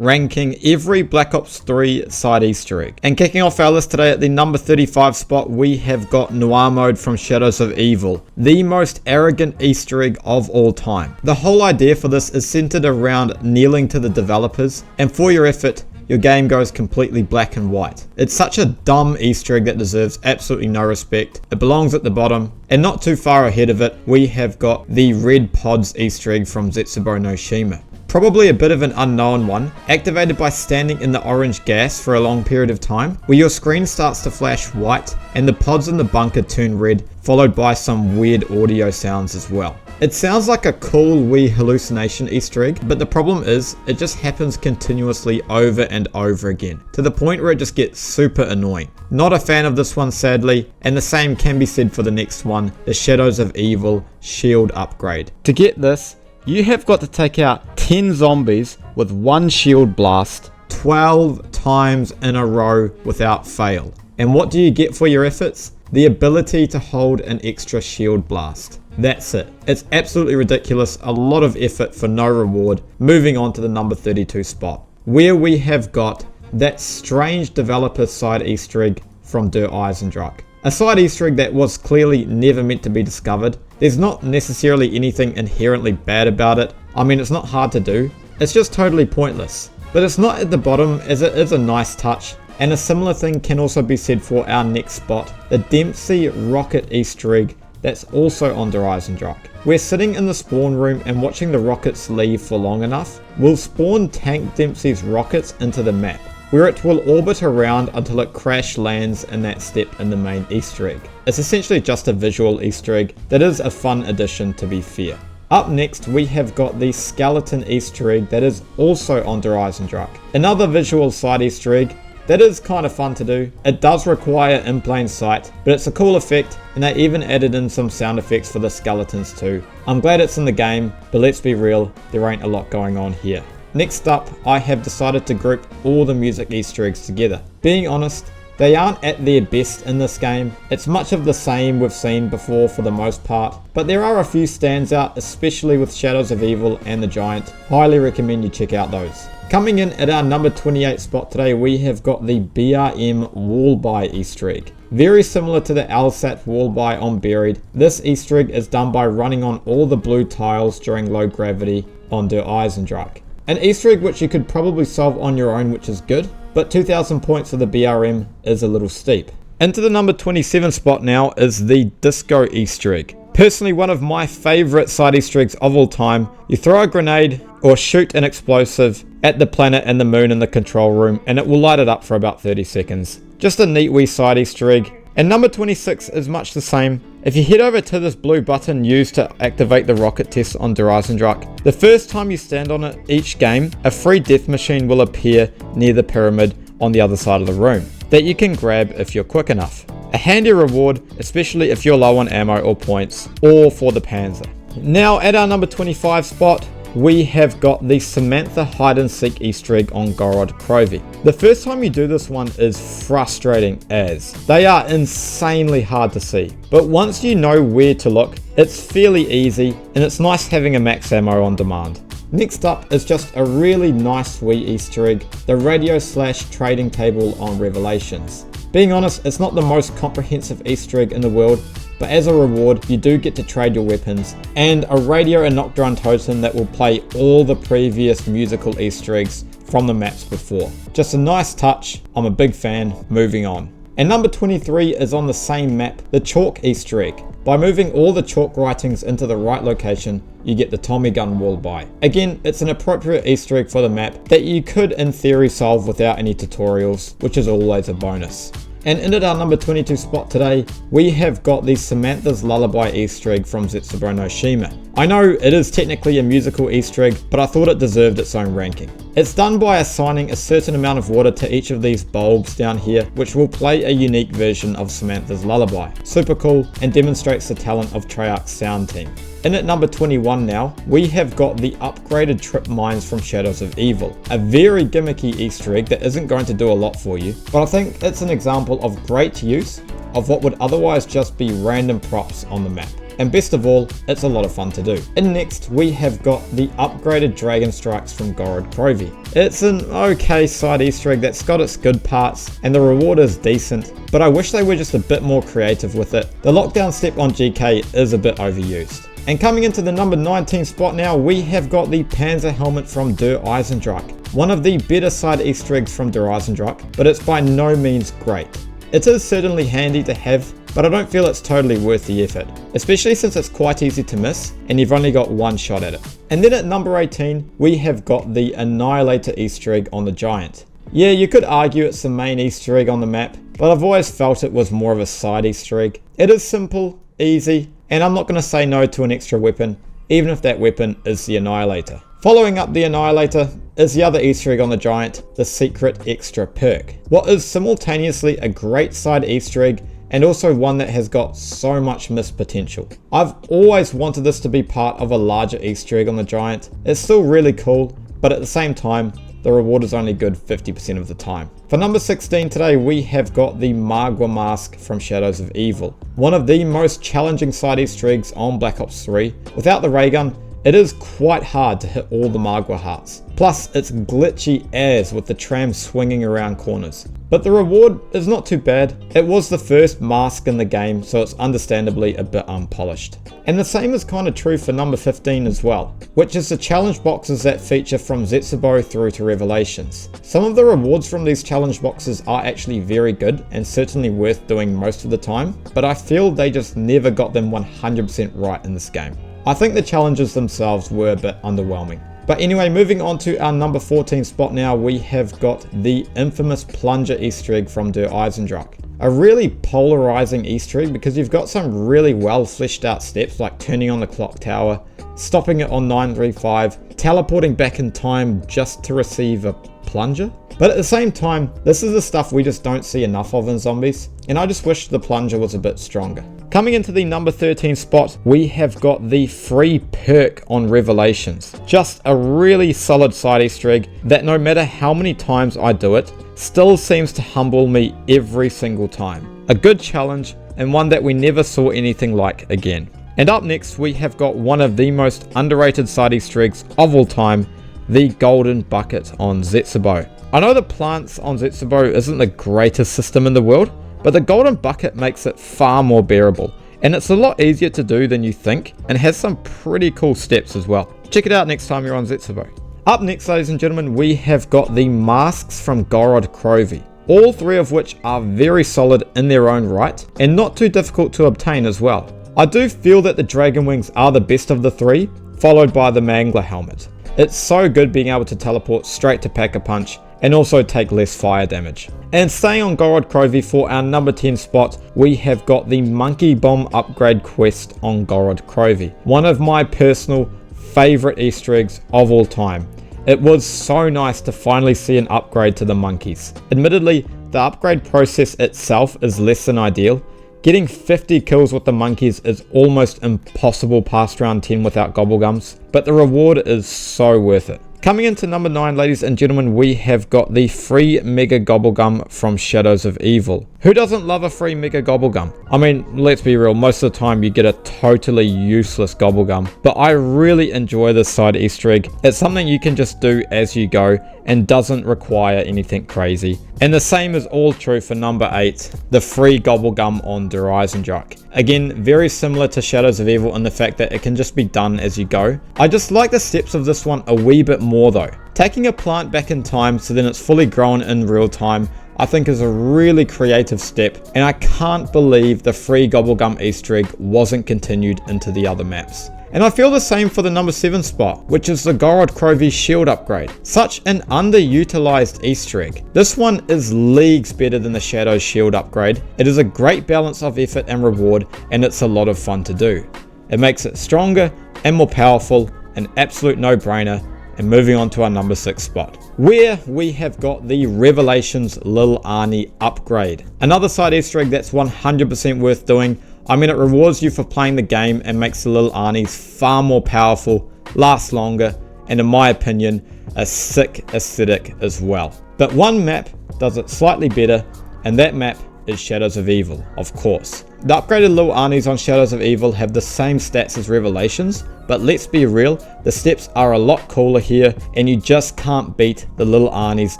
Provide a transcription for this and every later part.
ranking every Black Ops 3 side Easter egg. And kicking off our list today at the number 35 spot, we have got Noir Mode from Shadows of Evil, the most arrogant Easter egg of all time. The whole idea for this is centered around kneeling to the developers, and for your effort, your game goes completely black and white. It's such a dumb Easter egg that deserves absolutely no respect. It belongs at the bottom, and not too far ahead of it, we have got the red pods Easter egg from Zetsubo no Shima. Probably a bit of an unknown one, activated by standing in the orange gas for a long period of time, where your screen starts to flash white and the pods in the bunker turn red, followed by some weird audio sounds as well. It sounds like a cool wee hallucination Easter egg, but the problem is it just happens continuously over and over again, to the point where it just gets super annoying. Not a fan of this one, sadly, and the same can be said for the next one, the Shadows of Evil shield upgrade. To get this, you have got to take out 10 zombies with one shield blast 12 times in a row without fail. And what do you get for your efforts? The ability to hold an extra shield blast. That's it. It's absolutely ridiculous, a lot of effort for no reward. Moving on to the number 32 spot, where we have got that strange developer side Easter egg from Der Eisendrache. A side Easter egg that was clearly never meant to be discovered. There's not necessarily anything inherently bad about it. I mean, it's not hard to do. It's just totally pointless. But it's not at the bottom, as it is a nice touch. And a similar thing can also be said for our next spot, the Dempsey rocket Easter egg that's also on Der Eisendrache. We're sitting in the spawn room and watching the rockets leave for long enough. We'll spawn Tank Dempsey's rockets into the map, where it will orbit around until it crash lands in that step in the main Easter egg. It's essentially just a visual Easter egg that is a fun addition, to be fair. Up next, we have got the skeleton Easter egg that is also on Der Eisendrache. Another visual side Easter egg that is kind of fun to do. It does require in plain sight, but it's a cool effect, and they even added in some sound effects for the skeletons too. I'm glad it's in the game, but let's be real, there ain't a lot going on here. Next up, I have decided to group all the music Easter eggs together. Being honest, they aren't at their best in this game. It's much of the same we've seen before for the most part, but there are a few stands out, especially with Shadows of Evil and the Giant. Highly recommend you check out those. Coming in at our number 28 spot today, we have got the BRM wall buy Easter egg. Very similar to the LSAT wall buy on Buried, this Easter egg is done by running on all the blue tiles during low gravity on Der Eisendrache. An Easter egg which you could probably solve on your own, which is good, but 2,000 points for the BRM is a little steep. Into the number 27 spot now is the Disco Easter egg. Personally, one of my favourite side Easter eggs of all time. You throw a grenade or shoot an explosive at the planet and the moon in the control room, and it will light it up for about 30 seconds. Just a neat wee side Easter egg. And number 26 is much the same. If you head over to this blue button used to activate the rocket test on Der Eisendrache, the first time you stand on it each game, a free death machine will appear near the pyramid on the other side of the room that you can grab if you're quick enough. A handy reward, especially if you're low on ammo or points, or for the Panzer. Now at our number 25 spot, we have got the Samantha hide and seek Easter egg on Gorod Krovi. The first time you do this one is frustrating as they are insanely hard to see, but once you know where to look, it's fairly easy, and it's nice having a max ammo on demand. Next up is just a really nice wee Easter egg, the radio/trading table on Revelations. Being honest, it's not the most comprehensive Easter egg in the world, but as a reward, you do get to trade your weapons, and a radio and Nocturne totem that will play all the previous musical Easter eggs from the maps before. Just a nice touch, I'm a big fan, moving on. And number 23 is on the same map, the Chalk Easter egg. By moving all the chalk writings into the right location, you get the Tommy gun wall buy. Again, it's an appropriate Easter egg for the map that you could in theory solve without any tutorials, which is always a bonus. And in at our number 22 spot today, we have got the Samantha's Lullaby Easter egg from Zetsubo no Shima. I know it is technically a musical Easter egg, but I thought it deserved its own ranking. It's done by assigning a certain amount of water to each of these bulbs down here, which will play a unique version of Samantha's Lullaby. Super cool, and demonstrates the talent of Treyarch's sound team. In at number 21 now, we have got the upgraded trip mines from Shadows of Evil. A very gimmicky Easter egg that isn't going to do a lot for you, but I think it's an example of great use of what would otherwise just be random props on the map. and best of all, it's a lot of fun to do. And next, we have got the upgraded Dragon Strikes from Gorod Krovi. It's an okay side Easter egg that's got its good parts, and the reward is decent, but I wish they were just a bit more creative with it. The lockdown step on GK is a bit overused. And coming into the number 19 spot now, we have got the Panzer helmet from Der Eisendrache. One of the better side Easter eggs from Der Eisendrache, but it's by no means great. It is certainly handy to have, but I don't feel it's totally worth the effort, especially since it's quite easy to miss and you've only got one shot at it. And then at number 18, we have got the Annihilator Easter egg on the Giant. Yeah, you could argue it's the main Easter egg on the map, but I've always felt it was more of a side Easter egg. It is simple, easy, and I'm not going to say no to an extra weapon, even if that weapon is the Annihilator. Following up the Annihilator is the other Easter egg on the Giant, the Secret Extra Perk. What is simultaneously a great side Easter egg and also one that has got so much missed potential. I've always wanted this to be part of a larger Easter egg on the Giant. It's still really cool, but at the same time, the reward is only good 50% of the time. For number 16 today, we have got the Magua Mask from Shadows of Evil. One of the most challenging side Easter eggs on Black Ops 3. Without the ray gun, it is quite hard to hit all the Magua hearts. Plus, it's glitchy as with the tram swinging around corners. But the reward is not too bad. It was the first mask in the game, so it's understandably a bit unpolished. And the same is kind of true for number 15 as well, which is the challenge boxes that feature from Zetsubo through to Revelations. Some of the rewards from these challenge boxes are actually very good and certainly worth doing most of the time, but I feel they just never got them 100% right in this game. I think the challenges themselves were a bit underwhelming. But anyway, moving on to our number 14 spot now, we have got the infamous Plunger Easter egg from Der Eisendrache. A really polarizing Easter egg because you've got some really well fleshed out steps like turning on the clock tower, stopping it on 935, teleporting back in time just to receive a plunger. But at the same time, this is the stuff we just don't see enough of in zombies, and I just wish the plunger was a bit stronger. Coming into the number 13 spot, we have got the free perk on Revelations. Just a really solid side Easter egg that no matter how many times I do it, still seems to humble me every single time. A good challenge and one that we never saw anything like again. And up next, we have got one of the most underrated side Easter eggs of all time, the Golden Bucket on Zetsubo. I know the plants on Zetsubo isn't the greatest system in the world, but the Golden Bucket makes it far more bearable, and it's a lot easier to do than you think, and has some pretty cool steps as well. Check it out next time you're on Zetsubo. Up next, ladies and gentlemen, we have got the masks from Gorod Krovi. All three of which are very solid in their own right, and not too difficult to obtain as well. I do feel that the Dragon Wings are the best of the three, followed by the Mangler helmet. It's so good being able to teleport straight to Pack-a-Punch, and also take less fire damage. And staying on Gorod Krovi for our number 10 spot, we have got the Monkey Bomb upgrade quest on Gorod Krovi. One of my personal favorite Easter eggs of all time. It was so nice to finally see an upgrade to the monkeys. Admittedly, the upgrade process itself is less than ideal. Getting 50 kills with the monkeys is almost impossible past round 10 without gobblegums, but the reward is so worth it. Coming into number 9, ladies and gentlemen, we have got the free Mega Gobblegum from Shadows of Evil. Who doesn't love a free Mega Gobblegum? I mean, let's be real, most of the time you get a totally useless Gobblegum, but I really enjoy this side Easter egg. It's something you can just do as you go and doesn't require anything crazy. And the same is all true for number 8, the free Gobblegum on Der Eisendrache. Again, very similar to Shadows of Evil in the fact that it can just be done as you go. I just like the steps of this one a wee bit more though. Taking a plant back in time so then it's fully grown in real time, I think is a really creative step, and I can't believe the free Gobblegum Easter egg wasn't continued into the other maps. And I feel the same for the number 7 spot, which is the Gorod Krovi shield upgrade. Such an underutilized Easter egg. This one is leagues better than the Shadows shield upgrade. It is a great balance of effort and reward, and it's a lot of fun to do. It makes it stronger and more powerful, an absolute no-brainer. And moving on to our number 6 spot, where we have got the Revelations Lil Arnie upgrade. Another side Easter egg that's 100% worth doing. I mean, it rewards you for playing the game and makes the Lil Arnies far more powerful, last longer, and in my opinion, a sick aesthetic as well. But one map does it slightly better, and that map is Shadows of Evil, of course. The upgraded little Arnies on Shadows of Evil have the same stats as Revelations, but let's be real, the steps are a lot cooler here, and you just can't beat the little Arnies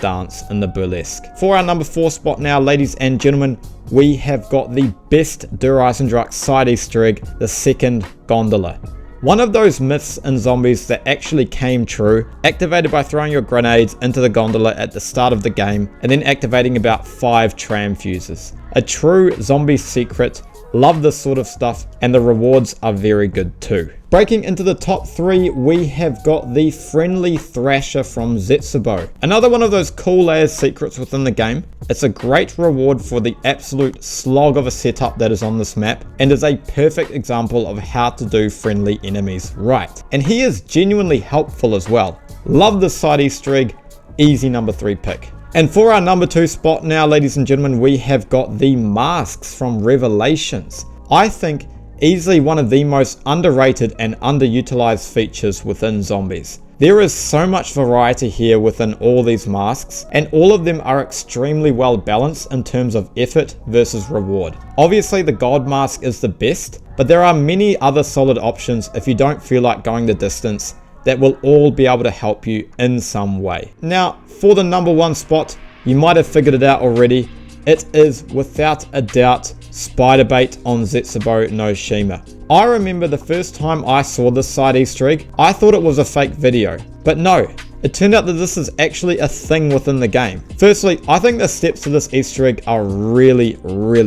dance in the burlesque. For our number 4 spot now, ladies and gentlemen, we have got the best Der Eisendrache side Easter egg, the second gondola. One of those myths in zombies that actually came true, activated by throwing your grenades into the gondola at the start of the game, and then activating about 5 tram fuses. A true zombie secret. Love this sort of stuff, and the rewards are very good too. Breaking into the top 3, we have got the Friendly Thrasher from Zetsubo. Another one of those cool as secrets within the game. It's a great reward for the absolute slog of a setup that is on this map, and is a perfect example of how to do friendly enemies right. And he is genuinely helpful as well. Love this side Easter egg, easy number 3 pick. And for our number 2 spot now, ladies and gentlemen, we have got the masks from Revelations. I think easily one of the most underrated and underutilized features within zombies. There is so much variety here within all these masks, and all of them are extremely well balanced in terms of effort versus reward. Obviously the God mask is the best, but there are many other solid options if you don't feel like going the distance that will all be able to help you in some way. Now, for the number 1 spot, you might have figured it out already. It is without a doubt Spiderbait on Zetsubo no Shima. I remember the first time I saw this side Easter egg, I thought it was a fake video, but no, it turned out that this is actually a thing within the game. Firstly, I think the steps to this Easter egg are really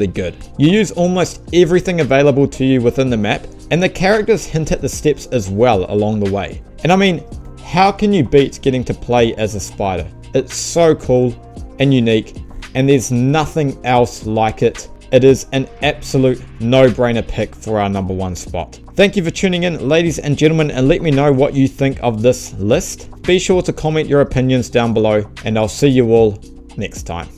good. You use almost everything available to you within the map, and the characters hint at the steps as well along the way. And I mean, how can you beat getting to play as a spider? It's so cool and unique, and there's nothing else like it. It is an absolute no-brainer pick for our number 1 spot. Thank you for tuning in, ladies and gentlemen, and let me know what you think of this list. Be sure to comment your opinions down below, and I'll see you all next time.